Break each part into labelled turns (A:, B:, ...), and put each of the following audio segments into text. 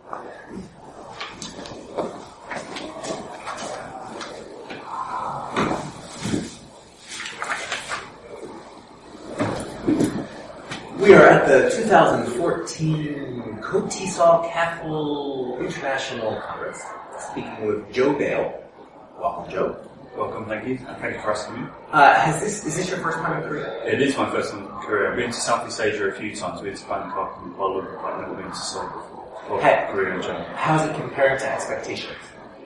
A: We are at the 2014 KOTESOL-KAFLE International Conference, speaking with Joe Bale. Welcome, Joe.
B: Welcome, thank you. Thank you for asking me.
A: Is this your first time in Korea?
B: It is my first time in Korea. I've been to Southeast Asia a few times. I've been to Bangkok and Kuala Lumpur, but I've never been to Seoul before. Korea in general.
A: How's it compared to expectations?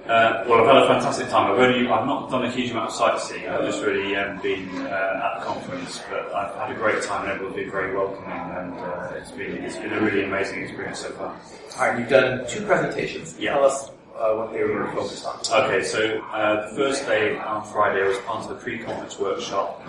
B: Well, I've had a fantastic time. I've not done a huge amount of sightseeing. I've just really been at the conference, but I've had a great time and everyone's been very welcoming, and it's been a really amazing experience so far.
A: All right, you've done 2 presentations.
B: Yeah.
A: Tell us what they were focused on.
B: Okay, so the first day on Friday I was part of the pre-conference workshop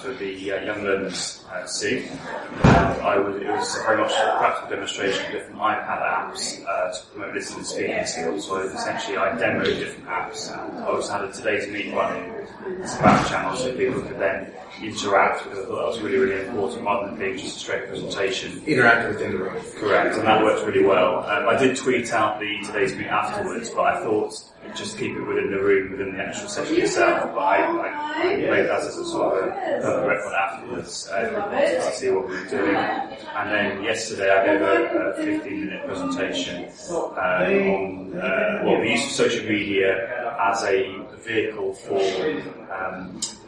B: for the young learners to see. It was very much a practical demonstration of different iPad apps to promote listening and speaking skills. So essentially I demoed different apps, and I also had a Today's Meet running as a back channel so people could then interact, because I thought that was really, really important rather than being just a straight presentation.
A: Interact within the room.
B: Correct, and that worked really well. I did tweet out the Today's Meet afterwards, but I thought just keep it within the room, within the actual session itself. But I made that as a sort of a record afterwards to see what we were doing. And then yesterday I gave a 15-minute presentation on the use of social media as a vehicle for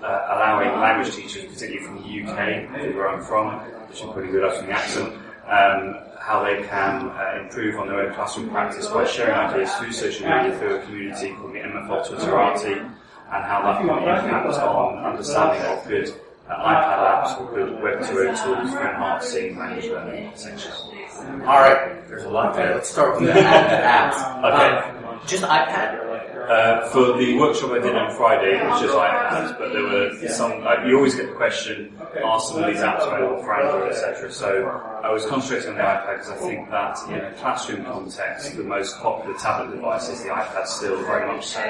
B: allowing language teachers, particularly from the UK, where I'm from, which I'm pretty good at from the accent, how they can improve on their own classroom practice by sharing ideas through social media through a community called the MFL Twitterati, and how that can impact on understanding of good iPad apps or good Web 2.0 tools for enhancing language learning, essentially.
A: All right, there's a lot there. Let's start with the apps.
B: Okay.
A: Just iPad?
B: For the workshop I did on Friday, it was just iPads, but there were some, you always get the question, are some of these apps available for Android, etc. So I was concentrating on the iPad because I think that in a classroom context, the most popular tablet device is the iPad still, very much so.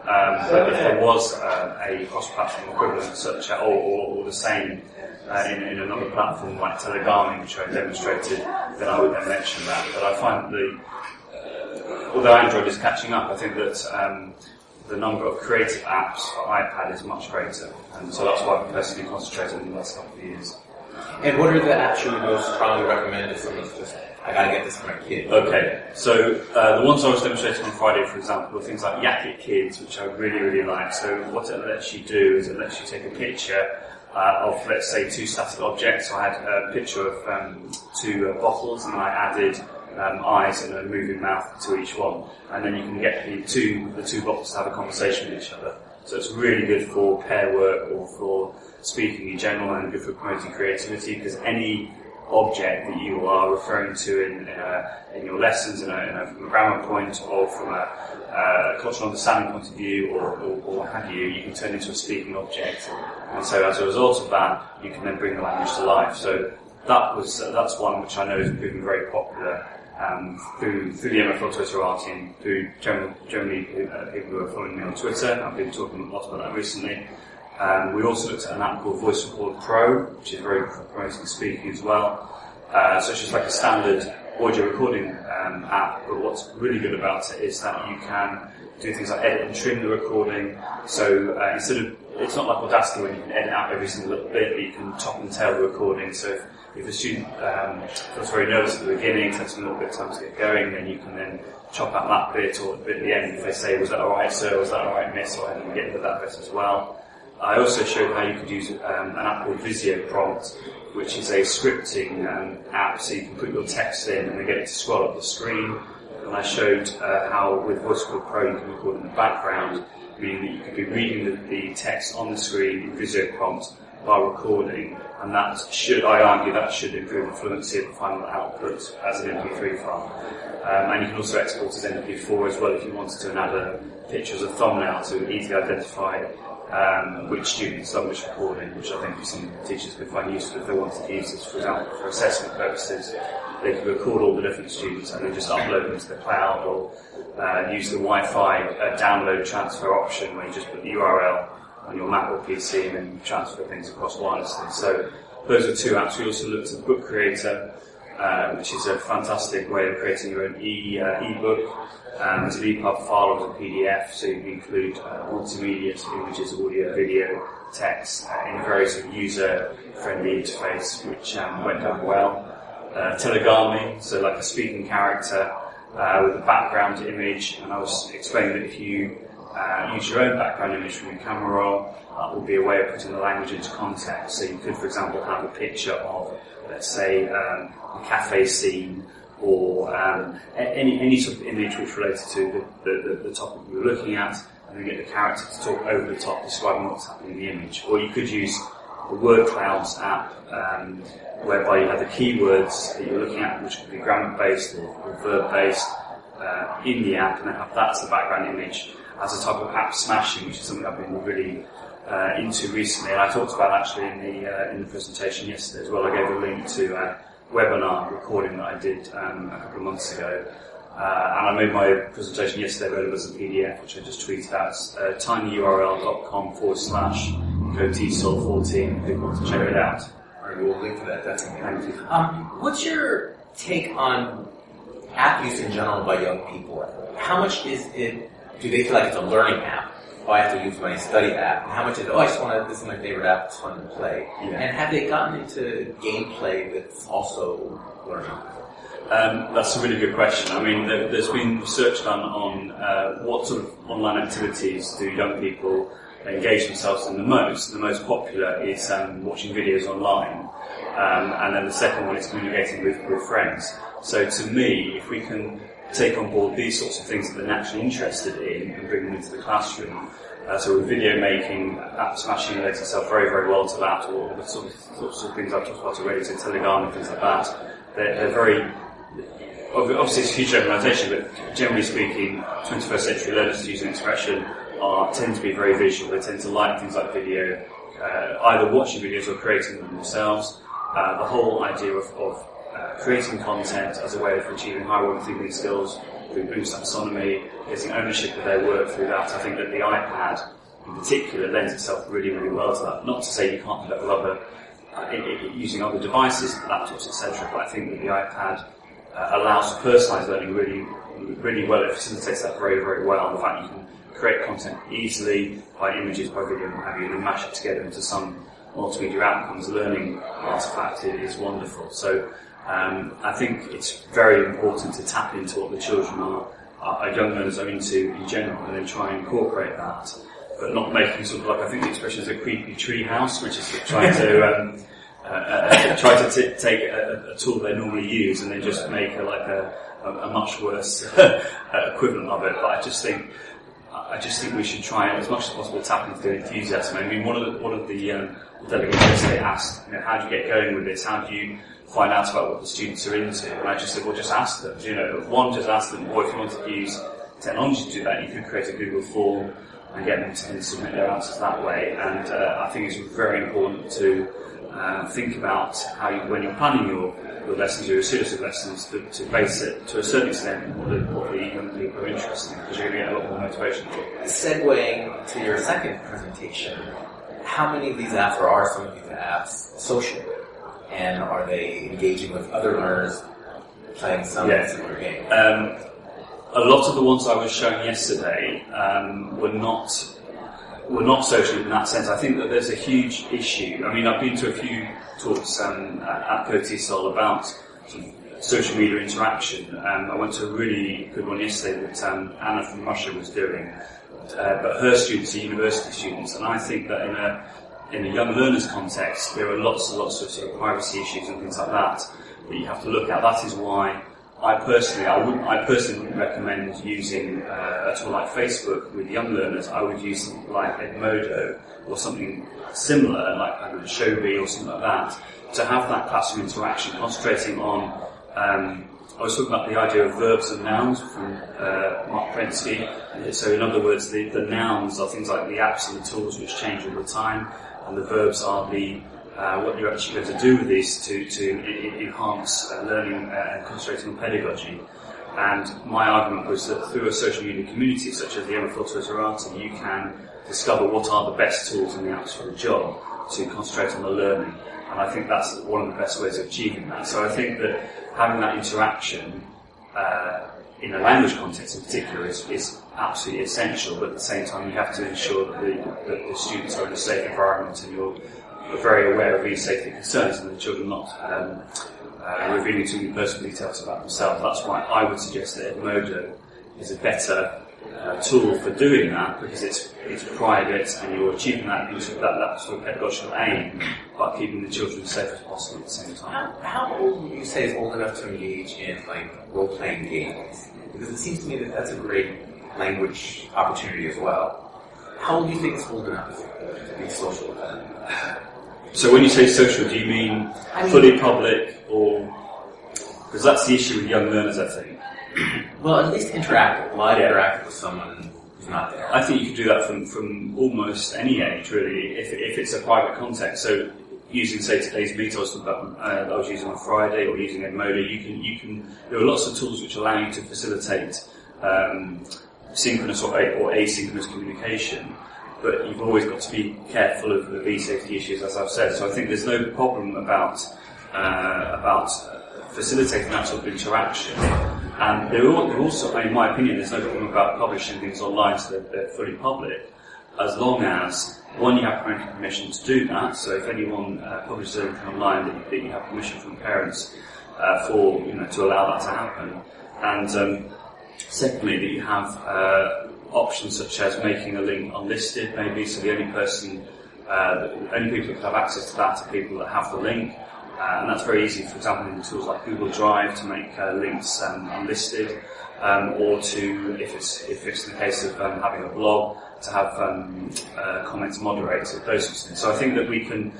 B: But if there was a cross-platform equivalent, such as, or the same in another platform like Telegami, which I demonstrated, then I would then mention that. But I find that although Android is catching up, I think that the number of creative apps for iPad is much greater, and so that's why I've personally concentrated in the last couple of years.
A: And what are the apps you would most strongly recommend if someone's just, I gotta get this for my kid?
B: Okay, so the ones I was demonstrating on Friday, for example, are things like Yakit Kids, which I really, really like. So what it lets you do is it lets you take a picture of, let's say, 2 static objects. So I had a picture of 2 bottles, and I added eyes and a moving mouth to each one, and then you can get the two bottles to have a conversation with each other. So it's really good for pair work or for speaking in general, and good for promoting creativity, because any object that you are referring to in your lessons from a grammar point or from a cultural understanding point of view or what have you, you can turn into a speaking object. And so as a result of that, you can then bring the language to life. So that's one which I know is proving very popular through the MFL Twitterati and through generally people who are following me on Twitter. I've been talking a lot about that recently. We also looked at an app called Voice Record Pro, which is very promoting speaking as well. So it's just like a standard audio recording app, but what's really good about it is that you can do things like edit and trim the recording. So instead of, it's not like Audacity where you can edit out every single little bit, but you can top and tail the recording. So if a student feels very nervous at the beginning, takes them a little bit of time to get going, then you can then chop out that bit, or the bit at the end if they say, was that alright sir, was that alright miss, or I can get into that bit as well. I also showed how you could use an app called Visio Prompt, which is a scripting app, so you can put your text in and then get it to scroll up the screen. And I showed how with Voice Record Pro you can record in the background, meaning that you could be reading the text on the screen in Visio Prompt while recording, and that should, I argue, that should improve the fluency of the final output as an MP3 file. And you can also export as MP4 as well if you wanted to, and add a picture as a thumbnail to easily identify which students done which recording, which I think some teachers could find useful if they wanted to use this, for example, for assessment purposes. They could record all the different students and then just upload them to the cloud, or use the Wi-Fi download transfer option where you just put the URL on your Mac or PC and then transfer things across wirelessly. So those are 2 apps. We also looked at Book Creator, which is a fantastic way of creating your own e-book. As an EPUB file or as a PDF, so you can include multimedia, so images, audio, video, text in a very sort of user-friendly interface, which went down well. Telegami, so like a speaking character with a background image, and I was explaining that if you use your own background image from your camera roll, that will be a way of putting the language into context. So you could, for example, have a picture of, let's say, a cafe scene, or any sort of image which related to the topic we were looking at, and then get the character to talk over the top, describing what's happening in the image. Or you could use the Word Clouds app, whereby you have the keywords that you're looking at, which could be grammar-based or verb-based, in the app, and then have that as the background image as a type of app smashing, which is something I've been really into recently. And I talked about actually in the presentation yesterday as well. I gave a link to a webinar recording that I did a couple of months ago, and I made my presentation yesterday available as a PDF, which I just tweeted out. It's tinyurl.com/KOTESOL14 if you want to check it out.
A: Alright, we'll link to that definitely.
B: Thank you.
A: What's your take on app use in general by young people? How much is it? Do they feel like it's a learning app? Oh, I have to use my study app. And how much is it? Oh, I just want to. This is my favorite app. It's fun to play. Yeah. And have they gotten into gameplay that's also learning?
B: That's a really good question. I mean, there's been research done on what sort of online activities do young people engage themselves in the most. The most popular is watching videos online, and then the second one is communicating with friends. So to me, if we can take on board these sorts of things that they're naturally interested in and bring them into the classroom. So with video making, app smashing relates itself very, very well to that, or the sorts of things I've talked about already, so Telegram and things like that. They're very, obviously it's a huge generalisation, but generally speaking, 21st century learners, to use an expression, tend to be very visual. They tend to like things like video, either watching videos or creating them themselves. The whole idea of creating content as a way of achieving high order thinking skills through boost taxonomy, getting ownership of their work through that. I think that the iPad in particular lends itself really, really well to that. Not to say you can't do that with other, using other devices, laptops, etc., but I think that the iPad allows for personalised learning really, really well. It facilitates that very, very well. The fact you can create content easily by images, by video, and what have you, and then mash it together into some multimedia outcomes learning artifact is wonderful. So I think it's very important to tap into what the children our young learners are into in general, and then try and incorporate that, but not making sort of like, I think the expression is a creepy tree house, which is trying to take a tool they normally use and then just make a much worse equivalent of it. But I just think we should try as much as possible tap into their enthusiasm. I mean, one of the delegates yesterday asked, how do you get going with this? How do you find out about what the students are into? And I just said, well, just ask them. Just ask them, or if you wanted to use technology to do that, you could create a Google form and get them to submit their answers that way. And I think it's very important to think about how when you're planning your lessons, your series of lessons, to base it to a certain extent on what the young people are interested in, because you're going to get a lot more motivation.
A: Segueing to your second presentation, how many of these apps, or are some of these apps, social? And are they engaging with other learners playing some similar game?
B: A lot of the ones I was showing yesterday were not social in that sense. I think that there's a huge issue. I mean, I've been to a few talks at KOTESOL about sort of social media interaction. I went to a really good one yesterday that Anna from Russia was doing, but her students are university students, and I think that in a young learner's context, there are lots and lots of sort of privacy issues and things like that you have to look at. That is why I personally wouldn't recommend using a tool like Facebook with young learners. I would use something like Edmodo or something similar, like Shobi or something like that, to have that classroom interaction, concentrating on. I was talking about the idea of verbs and nouns from Mark Prensky. So in other words, the nouns are things like the apps and the tools which change all the time, and the verbs are what you're actually going to do with these to enhance learning and concentrating on pedagogy. And my argument was that through a social media community such as the Emma Filter-Zerati, you can discover what are the best tools in the apps for the job to concentrate on the learning. And I think that's one of the best ways of achieving that. So I think that having that interaction in a language context in particular is absolutely essential, but at the same time you have to ensure that the students are in a safe environment and you're very aware of these safety concerns and the children not revealing too many personal details about themselves. That's why I would suggest that Edmodo is a better tool for doing that, because it's private and you're achieving that sort of pedagogical aim by keeping the children as safe as possible at the same time.
A: How old would you say is old enough to engage in like role-playing games? Because it seems to me that that's a great language opportunity as well. How old do you think is old enough to be social with that?
B: So when you say social, do you mean fully public, or because that's the issue with young learners, I think.
A: Well, at least interactive, interactive with someone who's not there.
B: I think you could do that from almost any age, really, if it's a private context. So using, say, today's meet I was talking about, I was using on Friday, or using Edmodo, you can. There are lots of tools which allow you to facilitate synchronous or asynchronous communication. But you've always got to be careful of these safety issues, as I've said. So I think there's no problem about facilitating that sort of interaction. And there are also, in my opinion, there's no problem about publishing things online so that they're fully public, as long as, one, you have parental permission to do that. So if anyone publishes anything online, that you have permission from parents to allow that to happen. And secondly, that you have options such as making a link unlisted, maybe, so the only people that have access to that are people that have the link. And that's very easy, for example, in tools like Google Drive to make links unlisted, or to, if it's the case of having a blog, to have comments moderated, those sorts of things. So I think that we can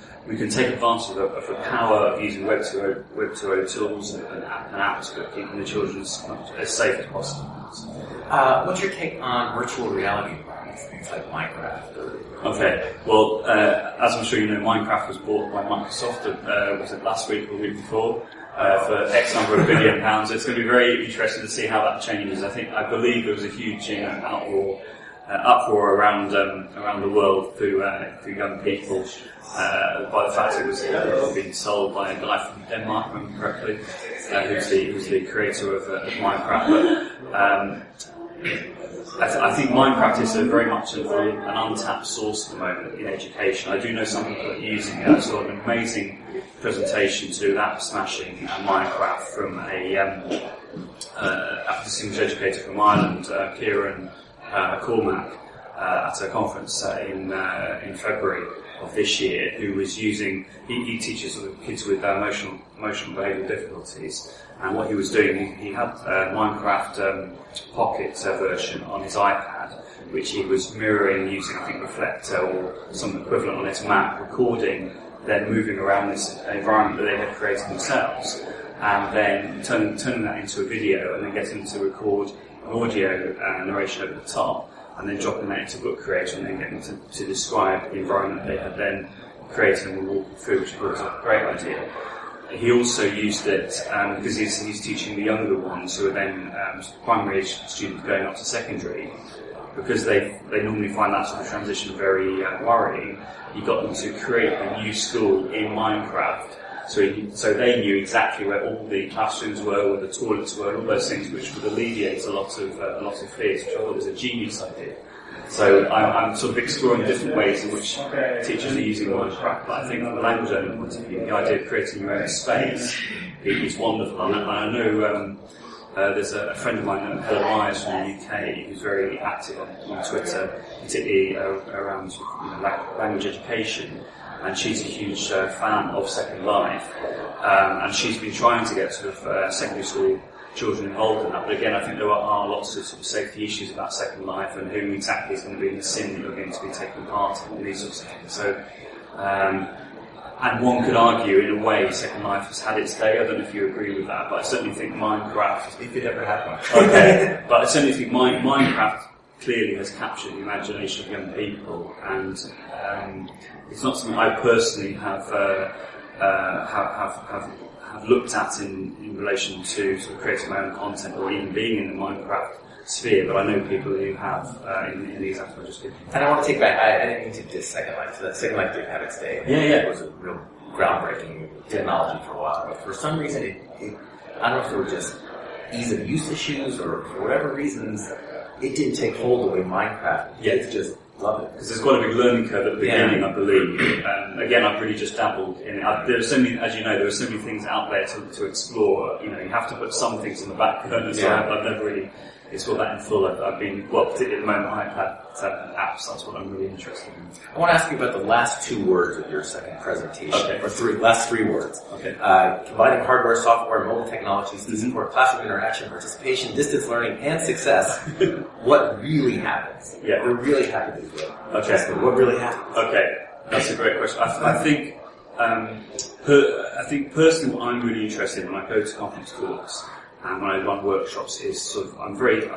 B: take advantage of the power of using Web 2.0 tools and apps, but keeping the children as safe as possible.
A: What's your take on virtual reality environments, things like Minecraft?
B: Okay, well, as I'm sure you know, Minecraft was bought by Microsoft, was it last week or the week before, for X number of £1 billion. It's going to be very interesting to see how that changes. I believe there was a huge uproar around the world through young people by the fact it was being sold by a guy from Denmark, if I remember correctly, who's the creator of Minecraft. But I think Minecraft is very much an untapped source at the moment in education. I do know some people are using it. I saw an amazing presentation to do app smashing Minecraft from a African English educator from Ireland, Kieran Cormac, at a conference in February of this year, who was using, he teaches sort of kids with emotional behavioural difficulties, and what he was doing, he had a Minecraft Pocket version on his iPad, which he was mirroring using, I think, Reflector or some equivalent on his Mac, recording them moving around this environment that they had created themselves, and then turning that into a video, and then getting to record an audio narration over the top, and then dropping that into Book Creator, and then getting to describe the environment they had then created and walking through, which was a great idea. He also used it because he's teaching the younger ones, who are then primary age students going up to secondary, because they normally find that sort of transition very worrying. He got them to create a new school in Minecraft, so they knew exactly where all the classrooms were, where the toilets were, all those things, which would alleviate a lot of fears, which I thought was a genius idea. So I'm sort of exploring different ways in which teachers are using Minecraft, but I think from a language learning point of view, the idea of creating your own space is wonderful. And I know there's a friend of mine, Helen Myers from the UK, who's very active on Twitter, particularly around language education, and she's a huge fan of Second Life, and she's been trying to get sort of secondary school children involved in that. But again, I think there are lots of sort of safety issues about Second Life, and who exactly is going to be in the sim that you're going to be taking part in, and these sorts of things. So, and one could argue, in a way, Second Life has had its day. I don't know if you agree with that, but I certainly think Minecraft,
A: if it ever had one.
B: Okay, but I certainly think Minecraft clearly has captured the imagination of young people, and it's not something I personally have looked at in relation to sort of creating my own content or even being in the Minecraft sphere, but I know people who have in these aspects.
A: And I want to take back, I didn't mean to diss Second Life, so that Second Life did have its day.
B: Yeah.
A: It was a real groundbreaking technology for a while, but for some reason I don't know if they were just ease of use issues or for whatever reasons, it didn't take hold the way Minecraft. Kids just love it.
B: Because there's quite a big learning curve at the beginning, I believe. Again, I've really just dabbled in it. There are so many, as you know, there are so many things out there to explore. You know, you have to put some things on the back burner, so I've never really explored that in full. I've been, particularly at the moment, iPad apps, that's what I'm really interested in.
A: I want to ask you about the last 2 words of your second presentation, or last 3 words.
B: Okay.
A: Combining hardware, software, and mobile technologies to support classroom interaction, participation, distance learning, and success. What really happens?
B: Yeah.
A: We're really happy to do it.
B: Okay.
A: What really happens?
B: Okay, that's a great question. I think personally what I'm really interested in when I go to conference talks and when I run workshops is sort of, I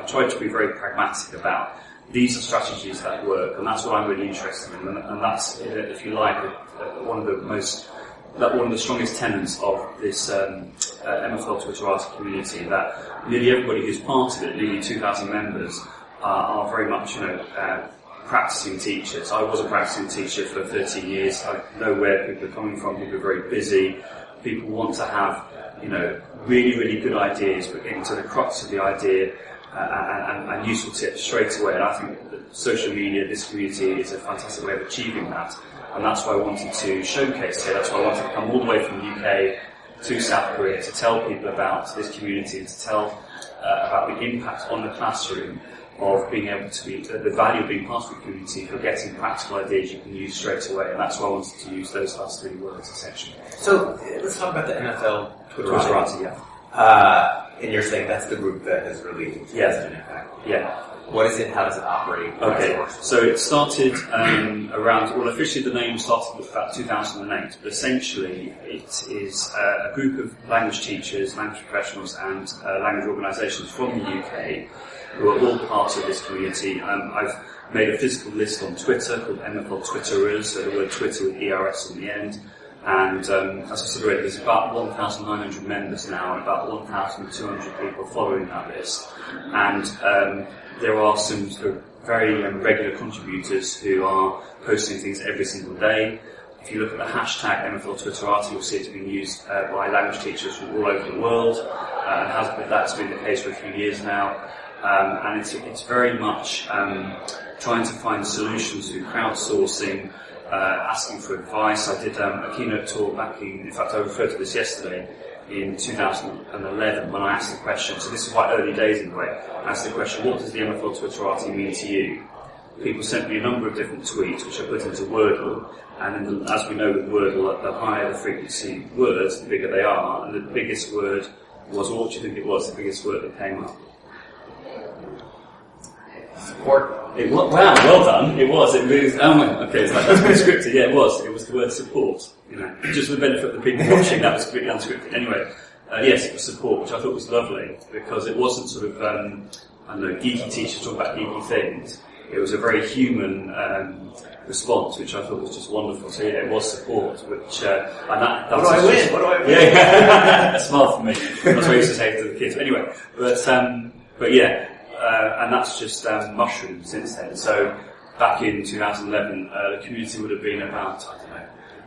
B: try to be very pragmatic about these are strategies that work, and that's what I'm really interested in, and that's, if you like, one of the strongest tenets of this MFL Twitterati community, that nearly everybody who's part of it, nearly 2,000 members, are very much, practicing teachers. I was a practicing teacher for 13 years. I know where people are coming from. People are very busy. People want to have, really, really good ideas, but getting to the crux of the idea and useful tips straight away. And I think that social media, this community, is a fantastic way of achieving that. And that's why I wanted to showcase here. That's why I wanted to come all the way from the UK to South Korea to tell people about this community and to tell about the impact on the classroom of being able to be, the value of being part of the community for getting practical ideas you can use straight away. And that's why I wanted to use those last 3 words, essentially.
A: So let's talk about the NFL Twitterati. And you're saying that's the group that has really had an impact.
B: Yeah.
A: What is it? How does it operate?
B: Okay, so it started officially the name started about 2008, but essentially it is a group of language teachers, language professionals and language organisations from the UK who are all part of this community. I've made a physical list on Twitter called MFL Twitterers, so the word Twitter with ERS on the end. And as I said already, there's about 1,900 members now and about 1,200 people following that list. And there are some sort of very regular contributors who are posting things every single day. If you look at the hashtag MFL Twitterati, you'll see it's being used by language teachers from all over the world. That's been the case for a few years now. And it's very much trying to find solutions through crowdsourcing, asking for advice. I did a keynote talk in fact I referred to this yesterday, in 2011 when I asked the question, so this is quite early days in a way, I asked the question, what does the MFL Twitterati mean to you? People sent me a number of different tweets which I put into Wordle, and as we know with Wordle, the higher the frequency words, the bigger they are, and the biggest word was, what do you think it was, the biggest word that came up?
A: Support.
B: It was, wow, well done. It was. It really. Oh my. Okay, it's like that's been scripted. Yeah, it was. It was the word support. Just for the benefit of the people watching, that was completely unscripted. Anyway, yes, it was support, which I thought was lovely because it wasn't sort of geeky teachers talk about geeky things. It was a very human response, which I thought was just wonderful. So yeah, it was support, which and that. What do I win? What do I win? Yeah, a smile for me. That's what I used to say to the kids. But anyway, but yeah. And that's just mushroomed since then. So back in 2011, the community would have been about,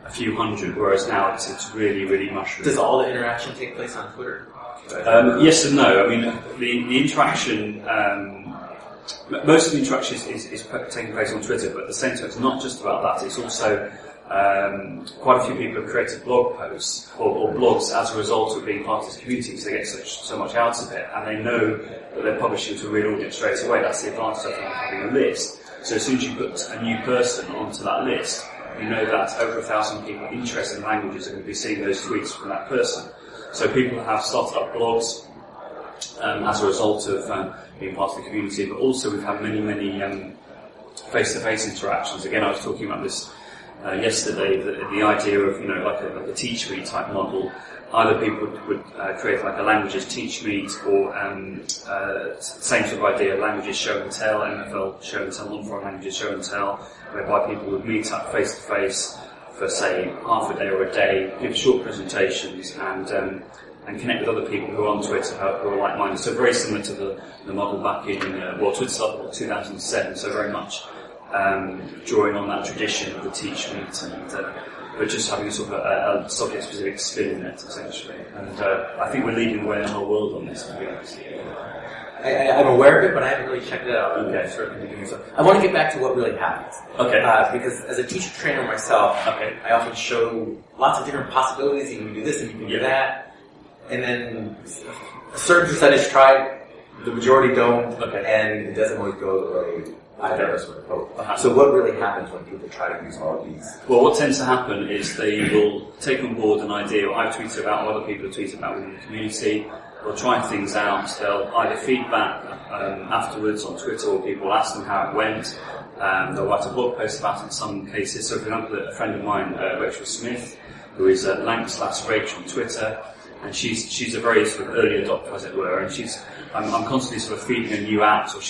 B: a few hundred, whereas now it's really, really mushroomed.
A: Does all the interaction take place on Twitter?
B: Yes and no. I mean, the interaction, most of the interaction is taking place on Twitter, but at the same time, it's not just about that. It's also quite a few people have created blog posts or blogs as a result of being part of this community because they get so much out of it, and they know that they're publishing to a real audience straight away. That's the advantage of having a list. So as soon as you put a new person onto that list, you know that over 1,000 people interested in languages are going to be seeing those tweets from that person. So people have started up blogs as a result of being part of the community, but also we've had many face-to-face interactions. Again, I was talking about this yesterday, the idea of like a teach meet type model. Either people would create like a languages teach meet, or same sort of idea, languages show and tell, MFL show and tell, non-foreign languages show and tell, whereby people would meet up face to face for say half a day or a day, give short presentations, and connect with other people who are on Twitter who are like-minded. So very similar to the model back in Twitter started in 2007. So very much drawing on that tradition of the teach meet but just having a sort of a subject-specific spin in it, essentially. And I think we're leading the way in the whole world on this, to be honest.
A: I'm aware of it, but I haven't really checked it out.
B: Okay.
A: So I want to get back to what really happens.
B: Okay.
A: Because as a teacher trainer myself,
B: okay,
A: I often show lots of different possibilities. You can do this and you can do that. And then a certain percentage try, the majority don't, and it doesn't always go the way either sort of hope. So what really happens when people try to use all of these?
B: Well, what tends to happen is they will take on board an idea, or I've tweeted about, or other people have tweeted about within the community. They'll try things out. They'll either feedback afterwards on Twitter, or people ask them how it went. They'll write a blog post about it in some cases. So, for example, a friend of mine, Rachel Smith, who is at Lank/Rach on Twitter, and she's a very sort of early adopter, as it were. And I'm constantly sort of feeding her new apps, or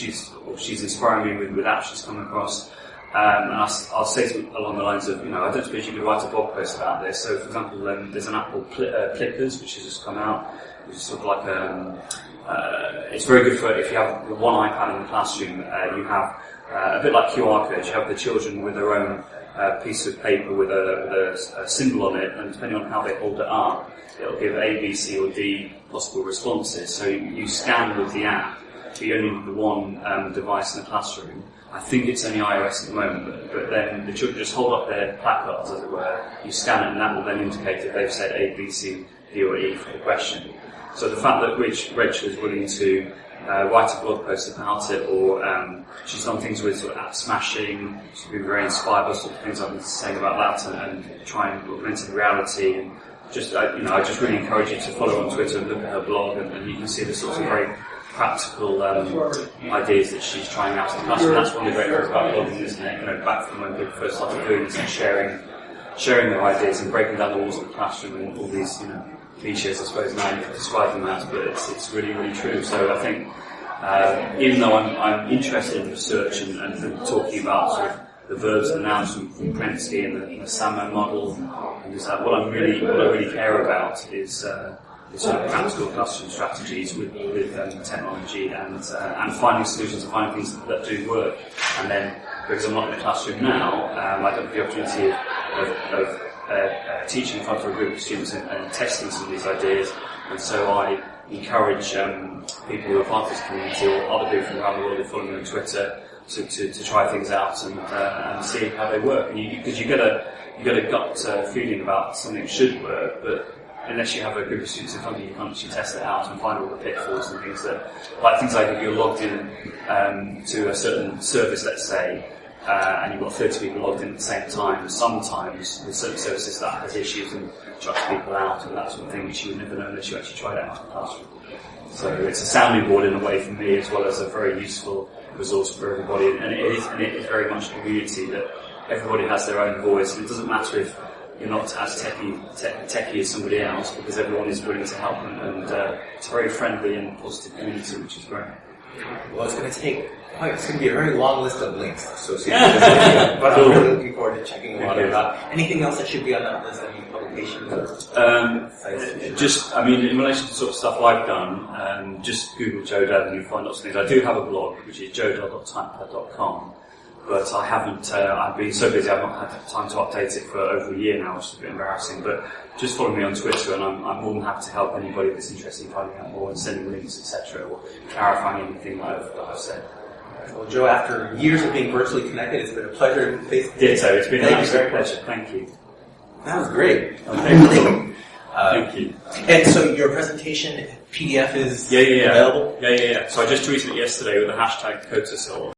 B: she's inspiring me with apps she's come across. And I'll say something along the lines of, I don't suppose you could write a blog post about this. So, for example, there's an app called Plickers, which has just come out. Which is sort of like it's very good for if you have one iPad in the classroom. You have a bit like QR codes. You have the children with their own piece of paper with a symbol on it, and depending on how they hold it up, it'll give A, B, C, or D possible responses. So you scan with the app, but you only need the one device in the classroom. I think it's only iOS at the moment, but then the children just hold up their placards, as it were. You scan it, and that will then indicate if they've said A, B, C, D, or E for the question. So the fact that Rachel is willing to write a blog post about it, or she's done things with sort of app smashing, she's been very inspired by sort of things I've been saying about that, and trying augmented reality, and just I just really encourage you to follow her on Twitter and look at her blog, and you can see the sorts of very practical ideas that she's trying out in the classroom. That's one of the great things about blogging, isn't it? Back from when people first started doing this and sharing their ideas and breaking down the walls of the classroom and all these, cliches, I suppose, now you can describe them as, but it's really, really true. So I think, even though I'm interested in research and talking about sort of the verbs and nouns from Prensky and the Samo model, and what I really care about is sort of practical classroom strategies with technology and finding solutions and finding things that do work. And then, because I'm not in the classroom now, I don't have the opportunity of teaching in front of a group of students and testing some of these ideas, and so I encourage people who are part of this community or other people from around the world who follow me on Twitter to try things out and see how they work. And because you get a gut feeling about something that should work, but unless you have a group of students in front of you, you can't actually test it out and find all the pitfalls and things like if you're logged in to a certain service, let's say, and you've got 30 people logged in at the same time, sometimes with certain services that has issues and shuts people out and that sort of thing, which you would never know unless you actually tried it out in the classroom. So it's a sounding board in a way for me, as well as a very useful resource for everybody, and it is very much a community that everybody has their own voice, and it doesn't matter if you're not as techie as somebody else, because everyone is willing to help, and it's a very friendly and positive community, which is great.
A: Well, it's going to be a very long list of links associated with this video, but I'm really looking forward to checking a lot of it out. Anything else that should be on that list? Any publications or
B: in relation to sort of stuff I've done, just Google Joe Dell and you'll find lots of things. I do have a blog, which is joedell.typepad.com, but I haven't, I've been so busy I've not had time to update it for over a year now, which is a bit embarrassing, but just follow me on Twitter, and I'm more than happy to help anybody that's interested in finding out more and sending links, etc., or clarifying anything that I've said.
A: Well, Joe, after years of being virtually connected, it's been a pleasure to face to face.
B: Ditto, it's been an absolute pleasure. Thank you.
A: That was great.
B: Okay. Thank you.
A: And so your presentation PDF is available?
B: Yeah. So I just tweeted it yesterday with the hashtag KOTESOL.